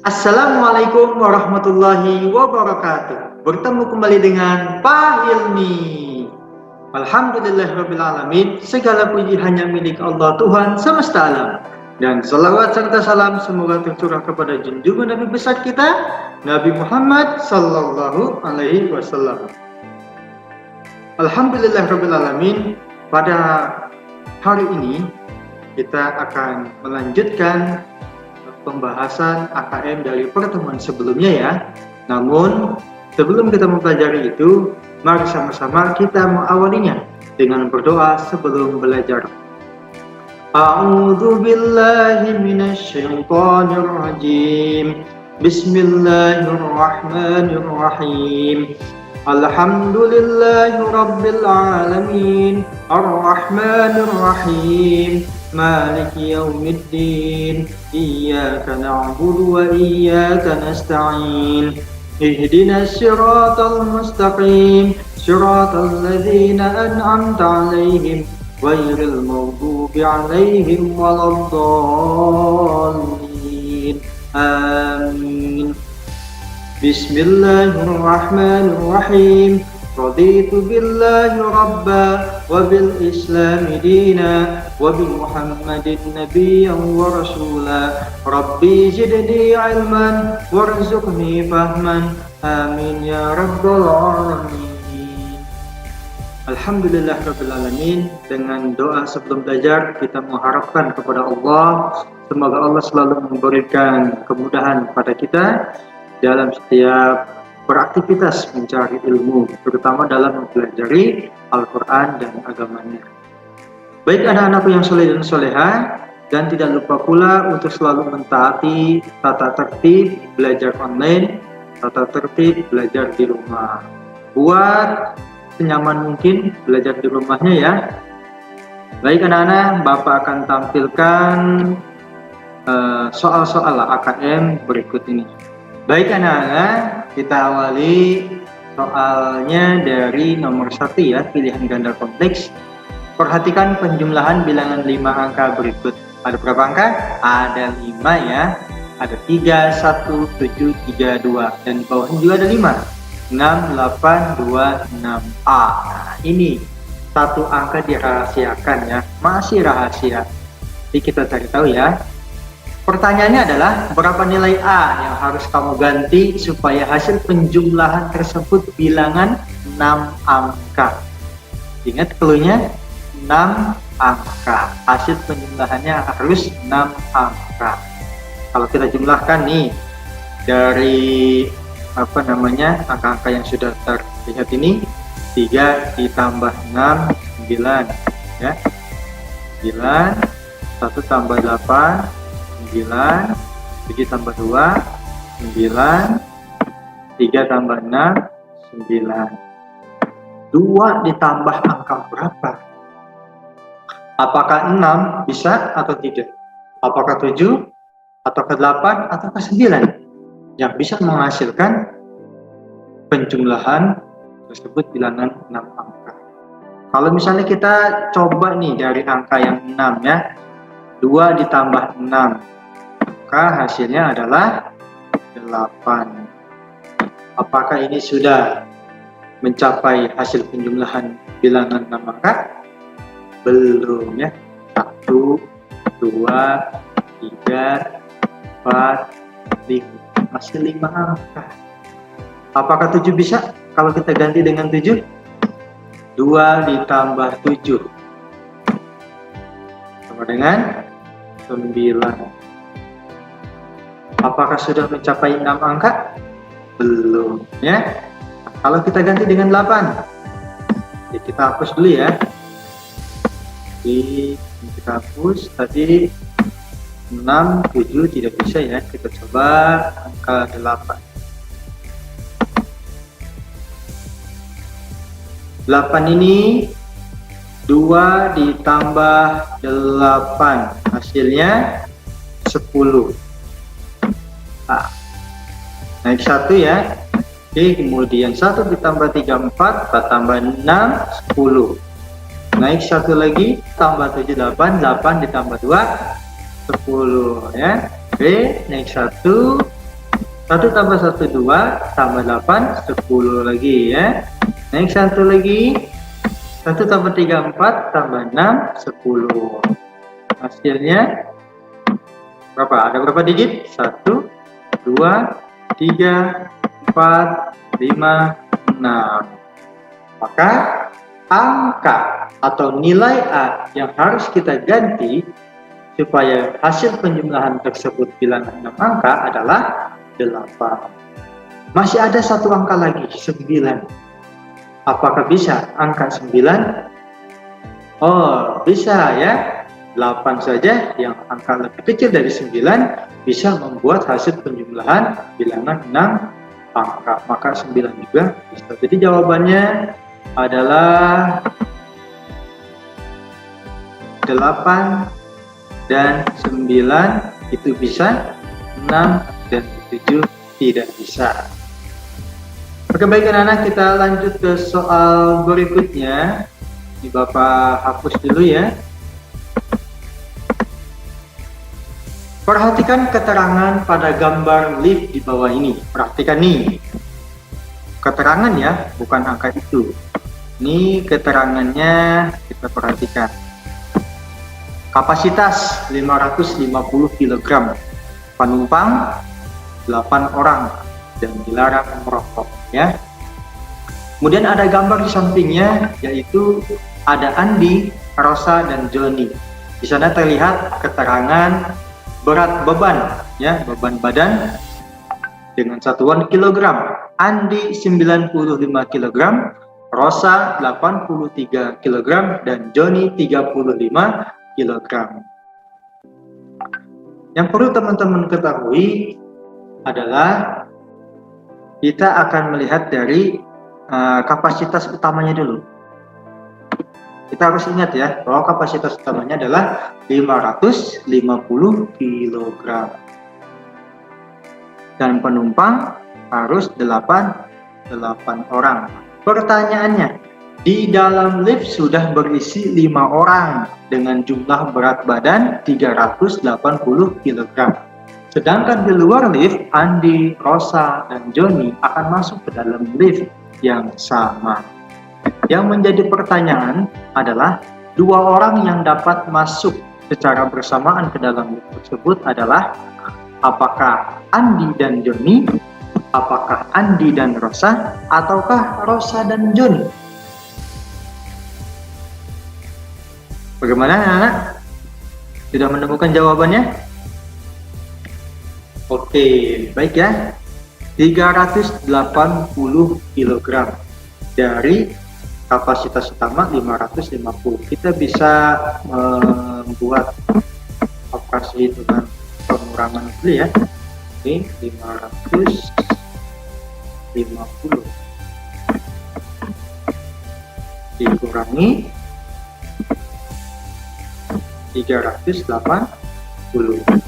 Assalamualaikum warahmatullahi wabarakatuh. Bertemu kembali dengan Pak Hilmi. Alhamdulillahirabbil alamin. Segala puji hanya milik Allah Tuhan semesta alam. Dan salawat serta salam semoga tercurah kepada junjungan Nabi besar kita, Nabi Muhammad sallallahu alaihi wasallam. Alhamdulillahirabbil alamin. Pada hari ini kita akan melanjutkan pembahasan AKM dari pertemuan sebelumnya ya. Namun sebelum kita mempelajari itu, mari sama-sama kita mengawalinya dengan berdoa sebelum belajar. A'udzu billahi minasy syaithanir rajim. Bismillahirrahmanirrahim. Alhamdulillahi rabbil alamin. Ar-rahmanir rahim. مالك يوم الدين إياك نعبد وإياك نستعين اهدنا الصراط المستقيم صراط الذين أنعمت عليهم غير المغضوب عليهم ولا الضالين آمين بسم الله الرحمن الرحيم رضيت بالله ربا وبالإسلام دينا وبمحمد نبيا ورسولا ربي زدني علما وارزقني فهما آمين يا رب العالمين. Alhamdulillah rabbil alamin. Dengan doa sebelum belajar kita mengharapkan kepada Allah semoga Allah selalu memberikan kemudahan kepada kita dalam setiap beraktivitas mencari ilmu, terutama dalam mempelajari Al-Quran dan agamanya. Baik anak-anakku yang soleh dan soleha, dan tidak lupa pula untuk selalu mentaati tata tertib belajar online, tata tertib belajar di rumah. Buat senyaman mungkin belajar di rumahnya ya. Baik anak-anak, Bapak akan tampilkan soal-soal AKM berikut ini. Baik anak-anak, kita awali soalnya dari nomor 1 ya, pilihan ganda kompleks. Perhatikan penjumlahan bilangan 5 angka berikut. Ada berapa angka? Ada 5 ya. Ada 3, 1, 7, 3, 2. Dan di bawahnya juga ada 5. 6, 8, 2, 6A. Nah ini satu angka dirahasiakan ya. Masih rahasia. Jadi kita cari tahu ya. Pertanyaannya adalah berapa nilai A yang harus kamu ganti supaya hasil penjumlahan tersebut bilangan 6 angka. Ingat cluenya 6 angka. Hasil penjumlahannya harus 6 angka. Kalau kita jumlahkan nih dari angka-angka yang sudah terlihat ini, 3 ditambah 6 9 ya. 9 1 tambah 8 9, 7 tambah 2, 9, 3 tambah 6, 9. 2 ditambah angka berapa? Apakah 6 bisa atau tidak? Apakah 7, ataukah 8, ataukah 9? Yang bisa menghasilkan penjumlahan tersebut bilangan 6 angka. Kalau misalnya kita coba nih dari angka yang 6 ya, 2 ditambah 6, maka hasilnya adalah 8. Apakah ini sudah mencapai hasil penjumlahan bilangan 6 angka? Belum ya. 1, 2, 3, 4, 5. Masih 5 angka. Apakah 7 bisa? Kalau kita ganti dengan 7? 2 ditambah 7 sama dengan 9. Apakah sudah mencapai 6 angka? Belum ya. Kalau kita ganti dengan 8, jadi kita hapus dulu ya. Jadi kita hapus tadi 6, 7 tidak bisa ya. Kita coba angka 8. 8 ini 2 ditambah 8, hasilnya 10. Naik 1 ya. Oke, kemudian 1 ditambah 3 4, 4 tambah 6 10. Naik 1 lagi, tambah 7 8, 8 ditambah 2 10 ya. Oke, naik 1, 1 tambah 1 2, tambah 8 10 lagi ya. Naik 1 lagi. 1 tambah 3 4, tambah 6 10. Hasilnya berapa? Ada berapa digit? 1 2 3 4 5 6. Maka angka atau nilai A yang harus kita ganti supaya hasil penjumlahan tersebut bilangan 6 angka adalah 8. Masih ada satu angka lagi, 9. Apakah bisa angka 9? Oh, bisa ya. 8 saja yang angka lebih kecil dari 9 bisa membuat hasil penjumlahan bilangan 6 angka. Maka 9 juga bisa. Jadi jawabannya adalah 8 dan 9 itu bisa, 6 dan 7 tidak bisa. Oke, baik anak-anak, kita lanjut ke soal berikutnya. Ini Bapak hapus dulu ya. Perhatikan keterangan pada gambar lift di bawah ini. Perhatikan nih. Keterangan ya, bukan angka itu. Ini keterangannya kita perhatikan. Kapasitas 550 kg. Penumpang 8 orang dan dilarang merokok ya. Kemudian ada gambar di sampingnya, yaitu ada Andi, Rosa dan Joni. Di sana terlihat keterangan berat beban ya, beban badan dengan satuan kilogram. Andi 95 kg, Rosa 83 kg dan Joni 35 kg. Yang perlu teman-teman ketahui adalah kita akan melihat dari kapasitas utamanya dulu. Kita harus ingat ya bahwa kapasitas utamanya adalah 550 kg dan penumpang harus 8 orang. Pertanyaannya, di dalam lift sudah berisi 5 orang dengan jumlah berat badan 380 kg. Sedangkan di luar lift, Andi, Rosa, dan Joni akan masuk ke dalam lift yang sama. Yang menjadi pertanyaan adalah 2 orang yang dapat masuk secara bersamaan ke dalam lift tersebut adalah apakah Andi dan Joni, apakah Andi dan Rosa, ataukah Rosa dan Joni? Bagaimana anak-anak? Sudah menemukan jawabannya? Oke, baik ya. 380 kg dari kapasitas utama 550. Kita bisa membuat operasi hitungan pengurangan dulu ya. Oke, 550 dikurangi 380.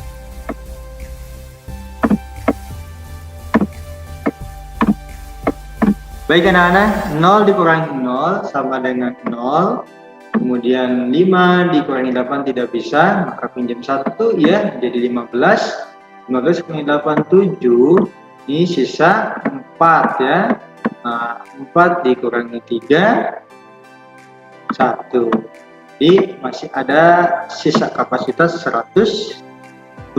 Baik anak-anak, 0 dikurangi 0 sama dengan 0. Kemudian 5 dikurangi 8 tidak bisa, maka pinjam 1 ya, jadi 15. 15 kurangi 8, 7. Ini sisa 4 ya. Nah, 4 dikurangi 3, 1. Jadi masih ada sisa kapasitas 170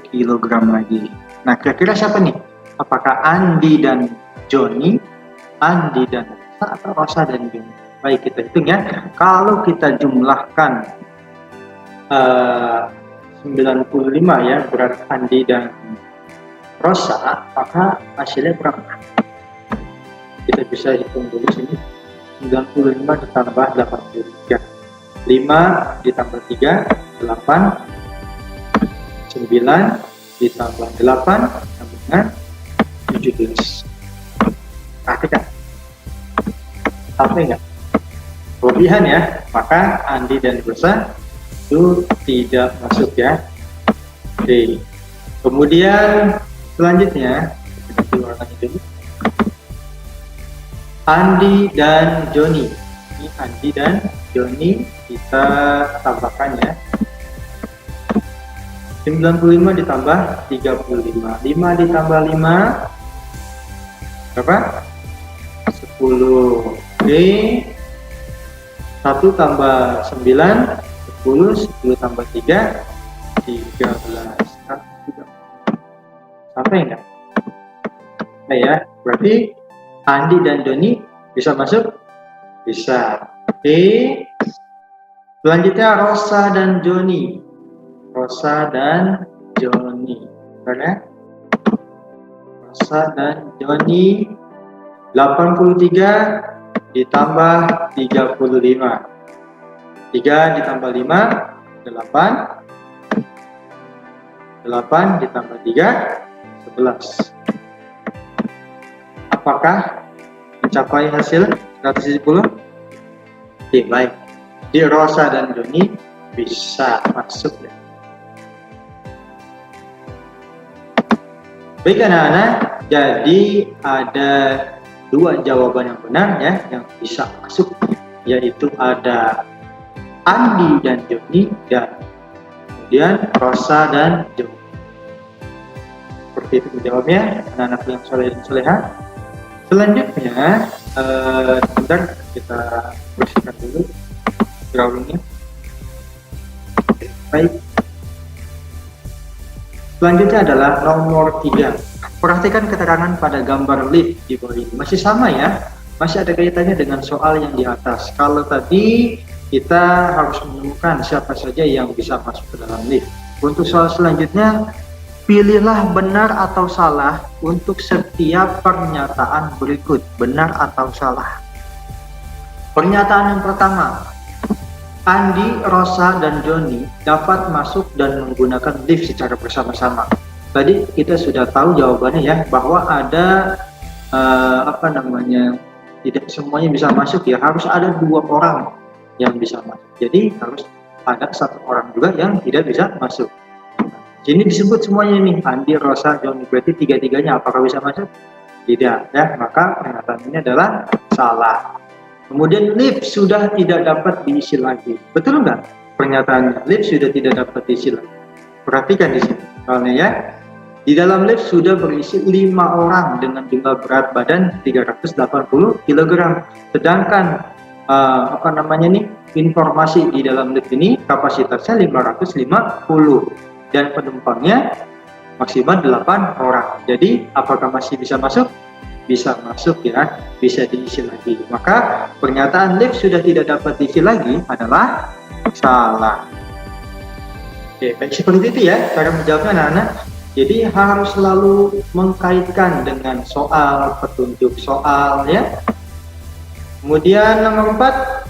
kg lagi. Nah, kira-kira siapa nih? Apakah Andi dan Joni, Andi dan Rosa, atau Rosa dan Joni? Baik, kita hitung ya. Kalau kita jumlahkan 95 ya, berat Andi dan Rosa, maka hasilnya berapa? Kita bisa hitung dulu sini. 95 ditambah 83. 5 ditambah 3, 8. 9 ditambah 8 sama dengan 17. Perhatikan. Sampai enggak? Kelebihan ya, maka Andi dan Rosa itu tidak masuk ya. Oke. Kemudian selanjutnya kita keluarkan dulu. Andi dan Joni. Ini Andi dan Joni kita tambahkan ya. 95 ditambah 35. 5 ditambah 5 berapa? 10. Oke. 1 tambah 9 10. 10 tambah 3 13. Sampai enggak? Nah ya, berarti Andi dan Doni bisa masuk? Bisa. Oke. Selanjutnya Rosa dan Joni. Rosa dan Joni. Benar? Rosa dan Joni. 83 ditambah 35. 3 ditambah 5 8. 8 ditambah 3 11. Apakah mencapai hasil 170? Oke, baik. Di Rosa dan Joni bisa masuk ya. Baik anak-anak, jadi ada 2 jawaban yang benar ya yang bisa masuk, yaitu ada Andi dan Joni dan kemudian Rosa dan Joni. Seperti itu menjawabnya anak-anak yang soleh dan soleha. Selanjutnya sebentar kita bersihkan dulu drawingnya. Baik. Selanjutnya adalah nomor 3. Perhatikan keterangan pada gambar lift di bawah ini. Masih sama ya, masih ada kaitannya dengan soal yang di atas. Kalau tadi kita harus menemukan siapa saja yang bisa masuk ke dalam lift. Untuk soal selanjutnya, pilihlah benar atau salah untuk setiap pernyataan berikut. Benar atau salah. Pernyataan yang pertama, Andi, Rosa, dan Joni dapat masuk dan menggunakan lift secara bersama-sama. Tadi kita sudah tahu jawabannya ya, bahwa ada tidak semuanya bisa masuk ya, harus ada 2 orang yang bisa masuk. Jadi harus ada 1 orang juga yang tidak bisa masuk. Ini disebut semuanya nih, Andi, Rosa, Joni, berarti 3-3-nya apakah bisa masuk? Tidak ya, maka pernyataan ini adalah salah. Kemudian lift sudah tidak dapat diisi lagi. Betul nggak pernyataannya? Lift sudah tidak dapat diisi lagi. Perhatikan di sini. Soalnya ya, di dalam lift sudah berisi 5 orang dengan jumlah berat badan 380 kg. Sedangkan informasi di dalam lift ini kapasitasnya 550 dan penumpangnya maksimal 8 orang. Jadi apakah masih bisa masuk? Bisa masuk ya, bisa diisi lagi. Maka pernyataan lift sudah tidak dapat diisi lagi adalah salah. Oke, baik, seperti itu ya cara menjawabnya anak-anak. Jadi harus selalu mengkaitkan dengan soal, petunjuk soal ya. Kemudian nomor 4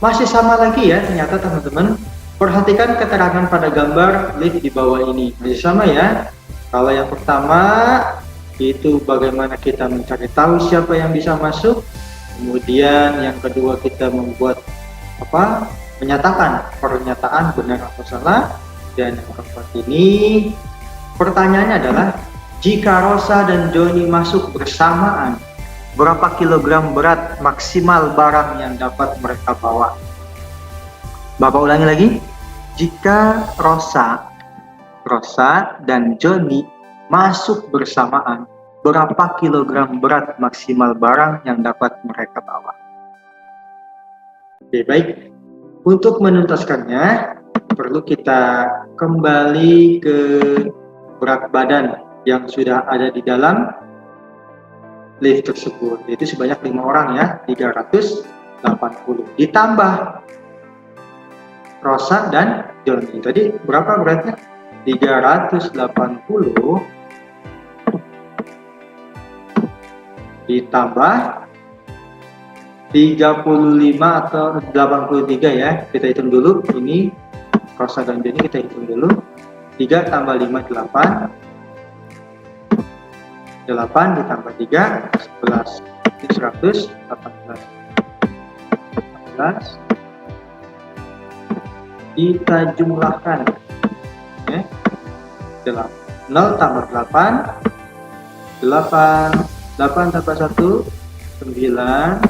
masih sama lagi ya ternyata teman-teman. Perhatikan keterangan pada gambar lift di bawah ini. Masih sama ya. Kalau yang pertama itu bagaimana kita mencari tahu siapa yang bisa masuk. Kemudian yang kedua kita membuat menyatakan pernyataan benar atau salah. Dan yang keempat ini pertanyaannya adalah jika Rosa dan Joni masuk bersamaan, berapa kilogram berat maksimal barang yang dapat mereka bawa? Bapak ulangi lagi, jika Rosa dan Joni masuk bersamaan, berapa kilogram berat maksimal barang yang dapat mereka bawa? Oke, baik. Untuk menuntaskannya, perlu kita kembali ke berat badan yang sudah ada di dalam lift tersebut. Yaitu sebanyak 5 orang ya, 380. Ditambah Rosa dan Joni. Tadi berapa beratnya? 380 ditambah 35 atau 83 ya. Kita hitung dulu. Ini Rosa dan Joni kita hitung dulu. 3 tambah 5 8. 8 ditambah 3 11. Ini 118. 14. Kita jumlahkan. Oke. 0 tambah 8. 8 tambah 1 9,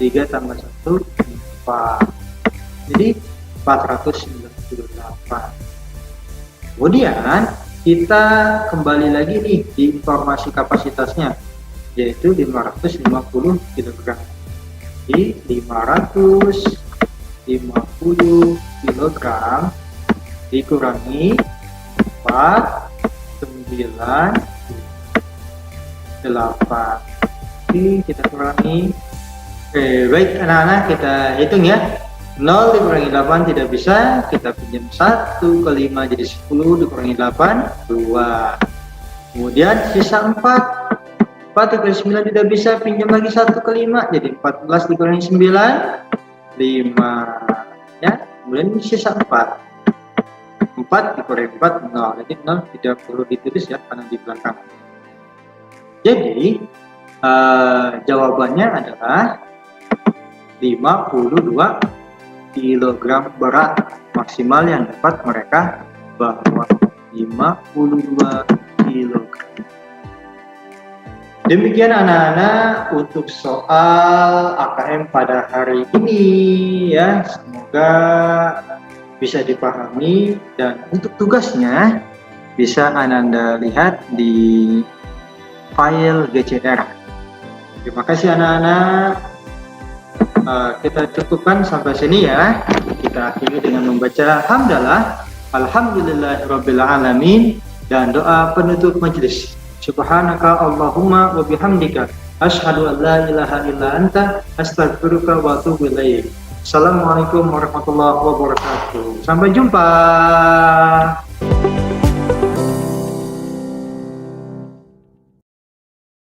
3 tambah 1 4. Jadi 498. Kemudian kita kembali lagi nih di informasi kapasitasnya, yaitu 550 kg. Jadi 550 kg dikurangi 4, 9, 8. Oke, kita kurangi. Baik anak-anak, kita hitung ya. 0 dikurangi 8 tidak bisa, kita pinjam 1 ke 5 jadi 10 dikurangi 8, 2. Kemudian sisa 4 dikurangi 9 tidak bisa, pinjam lagi 1 ke 5 jadi 14 dikurangi 9, 5 ya. Kemudian sisa 4 dikurangi 4, 0. Jadi 0 tidak perlu ditulis ya karena di belakang. Jadi jawabannya adalah 52 kg berat maksimal yang dapat mereka bawa. 52 kg. Demikian anak-anak untuk soal AKM pada hari ini ya. Semoga bisa dipahami, dan untuk tugasnya bisa Anda lihat di file GCR. Terima kasih anak-anak. Kita cukupkan sampai sini ya. Kita akhiri dengan membaca hamdalah, alhamdulillahirabbil alamin, dan doa penutup majelis. Subhanaka Allahumma wa bihamdika asyhadu an la ilaha illa anta astaghfiruka wa atubu ilaik. Assalamualaikum warahmatullahi wabarakatuh. Sampai jumpa.